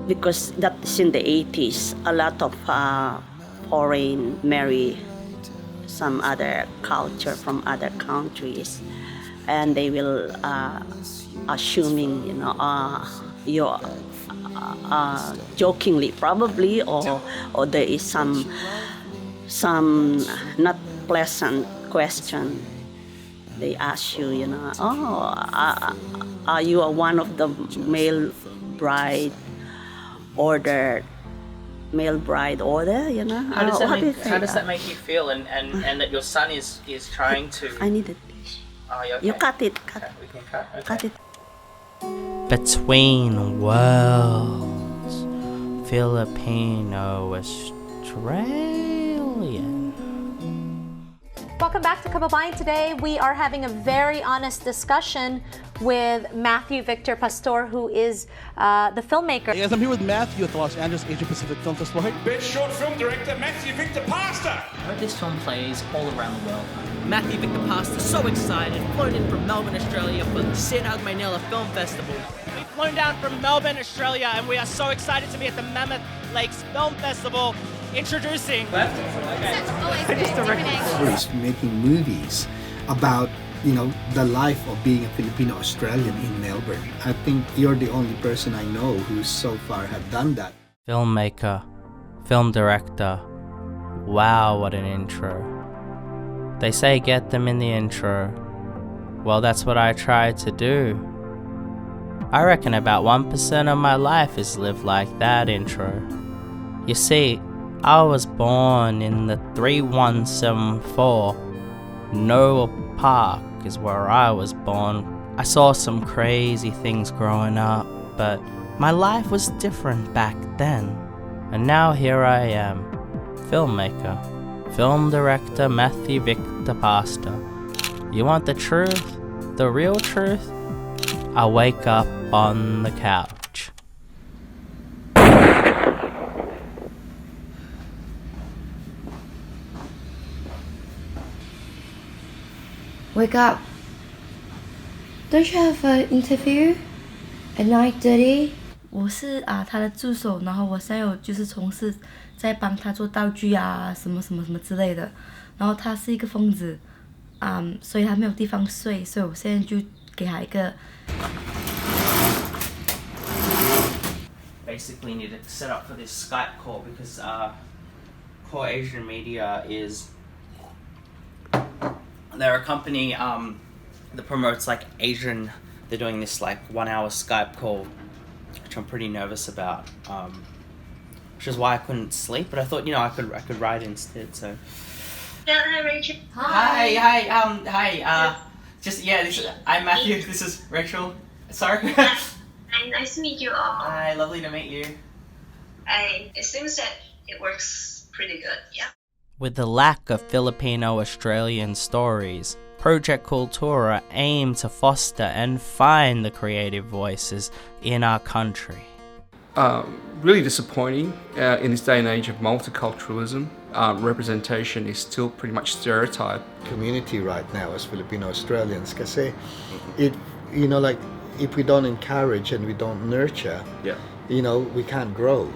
because that's in the 80s. A lot of foreign marry some other culture from other countries, and they will assuming, you're jokingly probably, or there is some not pleasant question. They ask you, are you one of the male bride order? How does that make you feel? And that your son is trying to. I need a tissue. Oh, you okay? You cut it. Okay, we can cut. Okay. Cut it. Between worlds, Filipino Australian. Welcome back to Kababayan. Today we are having a very honest discussion with Matthew Victor Pastor, who is the filmmaker. Yes, I'm here with Matthew at the Los Angeles Asia Pacific Film Festival. Best short film director Matthew Victor Pastor. I hope this film plays all around the world. Matthew Victor Pastor, so excited, flown in from Melbourne, Australia for the Sid Manila Film Festival. We've flown down from Melbourne, Australia, and we are so excited to be at the Mammoth Lakes Film Festival. Introducing. He's making movies about, the life of being a Filipino Australian in Melbourne. I think you're the only person I know who so far have done that. Filmmaker, film director. Wow, what an intro. They say get them in the intro. Well, that's what I try to do. I reckon about 1% of my life is lived like that intro. You see, I was born in the 3174. Noah Park is where I was born. I saw some crazy things growing up, but my life was different back then. And now here I am, filmmaker, film director Matthew Victor Pastor. You want the truth? The real truth? I wake up on the couch. Wake up. Don't you have an interview at 9:30? 我是他的助手，然后我现在有就是从事在帮他做道具啊，什么什么什么之类的。然后他是一个疯子，所以他没有地方睡，所以我现在就给他一个。Basically need to set up for this Skype call because Core Asian Media they're a company that promotes like Asian. They're doing this like 1 hour Skype call, which I'm pretty nervous about. Which is why I couldn't sleep, but I thought I could write instead. So. Hi, Rachel. Hi. I'm Matthew. This is Rachel. Sorry. Nice to meet you all. Hi, lovely to meet you. It seems that it works pretty good, yeah. With the lack of Filipino Australian stories, Project Kultura aimed to foster and find the creative voices in our country. Really disappointing in this day and age of multiculturalism. Representation is still pretty much stereotyped. Community right now as Filipino Australians, kasi if we don't encourage and we don't nurture, we can't grow.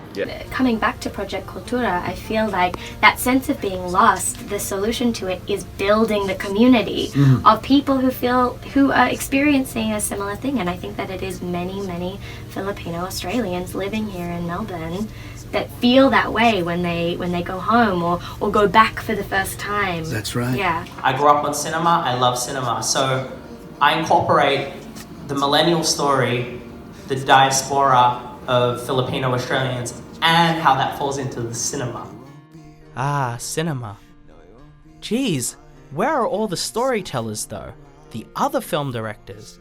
Coming back to Project Kultura, I feel like that sense of being lost, the solution to it is building the community of people who are experiencing a similar thing. And I think that it is many, many Filipino Australians living here in Melbourne that feel that way when they go home or go back for the first time. That's right. Yeah. I grew up on cinema. I love cinema. So I incorporate the millennial story, the diaspora of Filipino Australians, and how that falls into the cinema. Ah, cinema. Geez, where are all the storytellers though? The other film directors?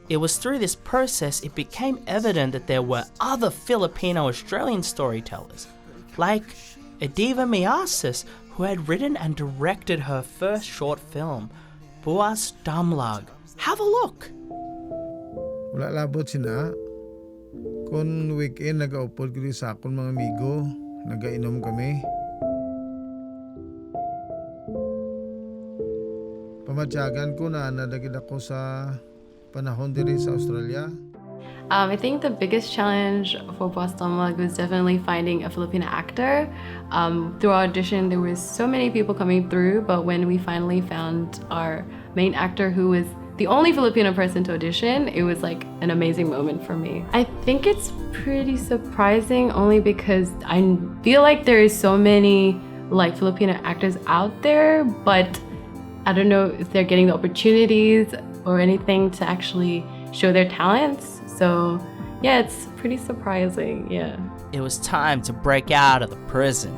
It was through this process it became evident that there were other Filipino Australian storytellers, like Ediva Miasis, who had written and directed her first short film, Buas Damlag. Have a look! Wala labot sina. Kung weekend nagaupod ko sa akong mga amigo, nagainom kami. Pamatyagan ko na nadagid ako sa panahon diri sa Australia. I think the biggest challenge for Boss Damlag was definitely finding a Filipino actor. Through our audition, there was so many people coming through, but when we finally found our main actor who was the only Filipino person to audition, it was like an amazing moment for me. I think it's pretty surprising only because I feel like there is so many like Filipino actors out there, but I don't know if they're getting the opportunities or anything to actually show their talents. So yeah, it's pretty surprising, yeah. It was time to break out of the prison.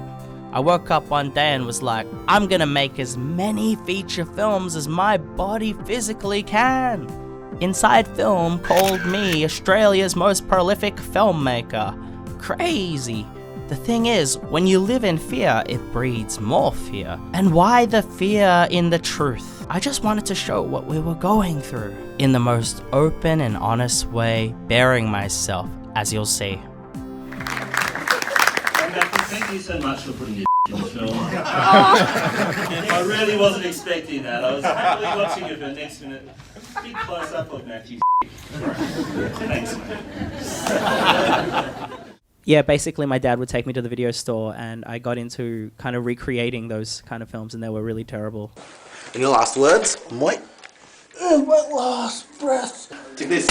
I woke up one day and was like, I'm gonna make as many feature films as my body physically can. Inside Film called me Australia's most prolific filmmaker. Crazy. The thing is, when you live in fear, it breeds more fear. And why the fear in the truth? I just wanted to show what we were going through in the most open and honest way, bearing myself, as you'll see. Thank you so much for putting your in the film. I really wasn't expecting that. I was happily watching it for the next minute. Big close up of Matthew. Thanks, man. Yeah, basically my dad would take me to the video store and I got into kind of recreating those kind of films and they were really terrible. And your last words, Mike? And my last breath. Take this.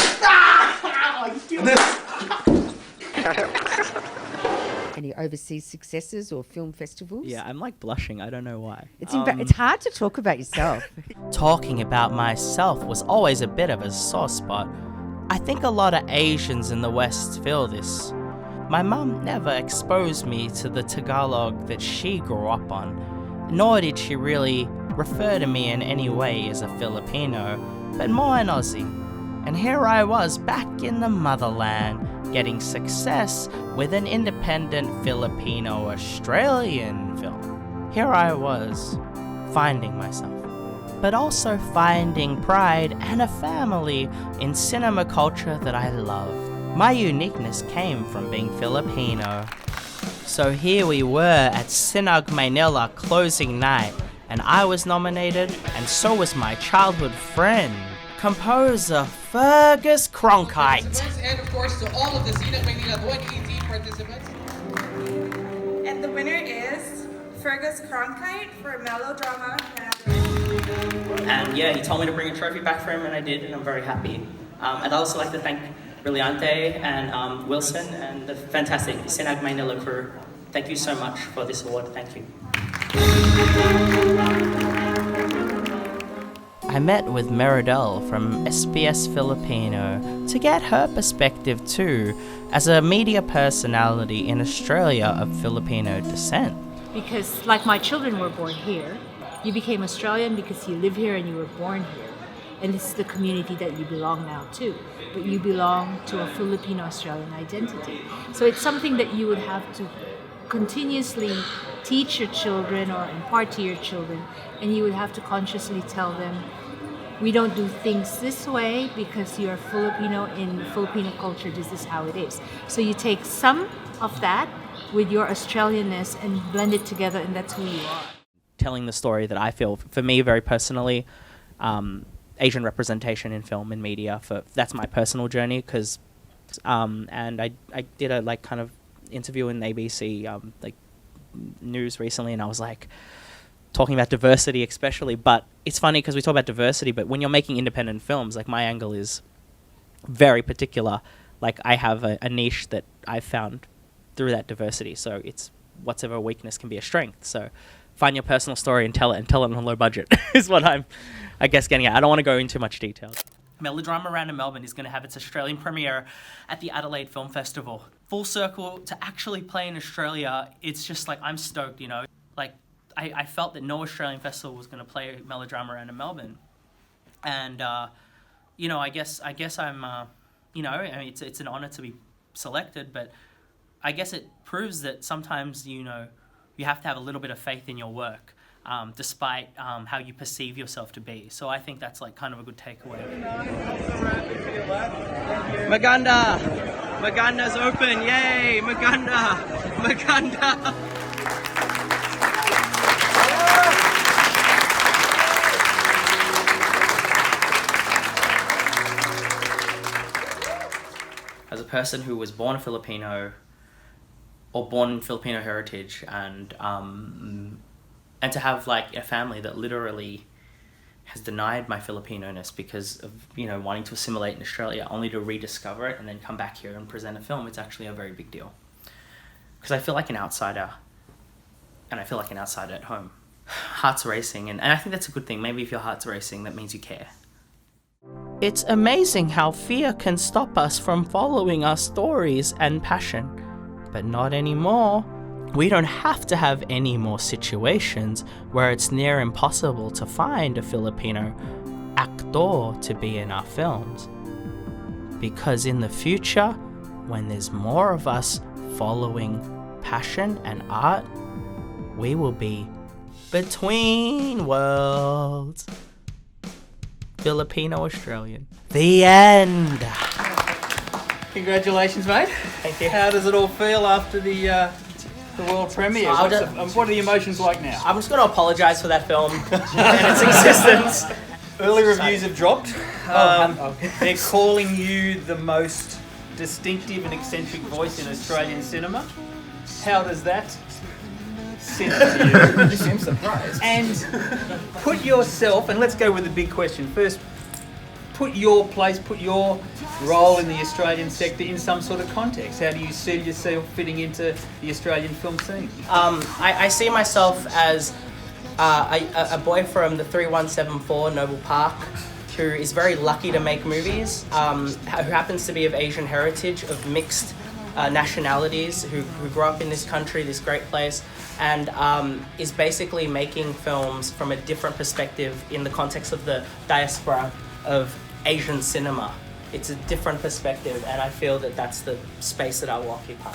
Any overseas successes or film festivals? Yeah, I'm like blushing. I don't know why. It's hard to talk about yourself. Talking about myself was always a bit of a sore spot. I think a lot of Asians in the West feel this. My mum never exposed me to the Tagalog that she grew up on, nor did she really refer to me in any way as a Filipino, but more an Aussie. And here I was back in the motherland, getting success with an independent Filipino-Australian film. Here I was, finding myself, but also finding pride and a family in cinema culture that I love. My uniqueness came from being Filipino. So here we were at Sinag Manila closing night, and I was nominated, and so was my childhood friend, composer Fergus Cronkite. And of course to all of the Sinag Manila 2018 participants. And the winner is Fergus Cronkite for Melodrama. And yeah, he told me to bring a trophy back for him, and I did, and I'm very happy. I'd also like to thank Brillante and Wilson and the fantastic Sinag Manila crew. Thank you so much for this award. Thank you. I met with Meridel from SBS Filipino to get her perspective too, as a media personality in Australia of Filipino descent. Because like my children were born here, you became Australian because you live here and you were born here. And this is the community that you belong now to. But you belong to a Filipino-Australian identity. So it's something that you would have to continuously teach your children or impart to your children, and you would have to consciously tell them, we don't do things this way because you're Filipino. In Filipino culture, this is how it is. So you take some of that with your Australianness and blend it together, and that's who you are. Telling the story that I feel, for me very personally, Asian representation in film and media, that's my personal journey, because and I did a like kind of interview in ABC like news recently, and I was like talking about diversity especially, but it's funny because we talk about diversity, but when you're making independent films, like my angle is very particular. Like I have a niche that I found through that diversity, so it's whatever a weakness can be a strength. So find your personal story and tell it on a low budget is what I'm, I guess, getting at. I don't want to go into much detail. Melodrama Random Melbourne is going to have its Australian premiere at the Adelaide Film Festival. Full circle to actually play in Australia, it's just like, I'm stoked, you know. Like, I felt that no Australian festival was going to play Melodrama Random Melbourne. And, you know, I guess I'm, you know, I mean, it's an honour to be selected, but I guess it proves that sometimes, you know, you have to have a little bit of faith in your work, despite how you perceive yourself to be. So I think that's like kind of a good takeaway. Maganda! Maganda's open, yay! Maganda! Maganda! person who was born a Filipino or born in Filipino heritage, and to have like a family that literally has denied my Filipino-ness because of, you know, wanting to assimilate in Australia, only to rediscover it and then come back here and present a film, it's actually a very big deal. Because I feel like an outsider, and I feel like an outsider at home. Heart's racing, and I think that's a good thing. Maybe if your heart's racing, that means you care. It's amazing how fear can stop us from following our stories and passion. But not anymore. We don't have to have any more situations where it's near impossible to find a Filipino actor to be in our films. Because in the future, when there's more of us following passion and art, we will be between worlds. Filipino-Australian. The end. Congratulations, mate. Thank you. How does it all feel after the world premiere? What are the emotions like now? I'm just going to apologise for that film and its existence. Early reviews have dropped. Oh. They're calling you the most distinctive and eccentric voice in Australian cinema. How does that sit to you? You seem surprised. And put yourself, and let's go with the big question first, put your role in the Australian sector in some sort of context. How do you see yourself fitting into the Australian film scene? I see myself as a boy from the 3174 Noble Park who is very lucky to make movies, who happens to be of Asian heritage, of mixed nationalities, who grew up in this country, this great place, and is basically making films from a different perspective in the context of the diaspora of Asian cinema. It's a different perspective, and I feel that that's the space that I will occupy.